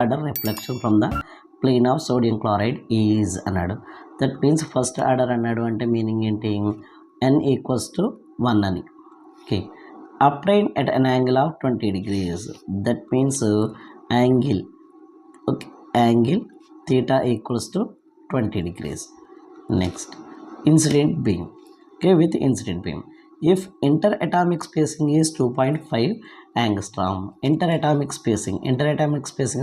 order reflection from the plane of sodium chloride is అన్నాడు. That means first order అన్నాడు అంటే meaning ఏంటి, n equals to 1 అని. Okay, upline at an angle of 20 degrees. That means angle, okay, angle theta equals to 20 degrees. Next incident beam. Okay, with incident beam if interatomic spacing is 2.5 angstrom. interatomic spacing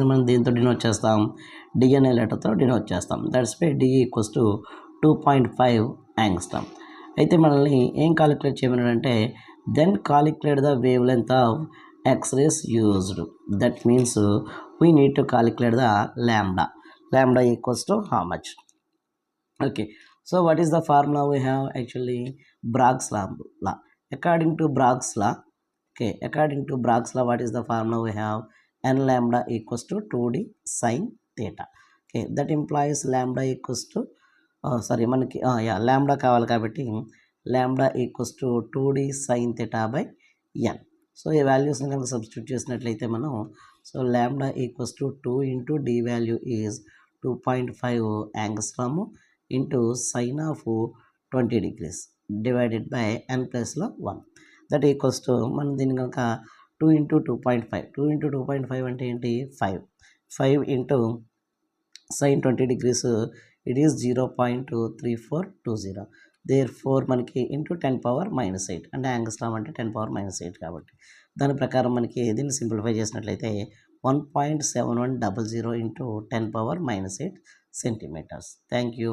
మనం దీంతో denote చేస్తాం, d అనే లెటర్తో denote చేస్తాం. That's why d equals to 2.5 angstrom. అయితే మనల్ని ఏం calculate చేయమన్నాడంటే దెన్ కాలిక్యులేట్ ద వేవ్ లెంత్ of X-rays used. That means we need to calculate the lambda equals to how much. Okay, so what is the formula we have? Actually Bragg's law. According to Bragg's law, okay, according to Bragg's law, what is the formula we have? N lambda equals to 2d sin theta. Okay, that implies lambda equals to మనకి lambda కావాలి కాబట్టి lambda equals to 2d sin theta by n. So ఈ వాల్యూస్ని కనుక substitute చేసినట్లయితే మనం so lambda equals to 2 into d value is 2.5 angstrom into sin of 20 degrees divided by n plus 1. that equals to మనం దీన్ని కనుక 2 into 2.5 అంటే ఏంటి 5 into sin 20 degrees it is 0.3420. therefore మనకి into 10 power minus 8 అంటే angstrom అంటే 10 power minus 8 కాబట్టి దాని ప్రకారం మనకి దీన్ని సింప్లిఫై చేసినట్లయితే 1.7100 into 10 power minus 8 centimeters. Thank you.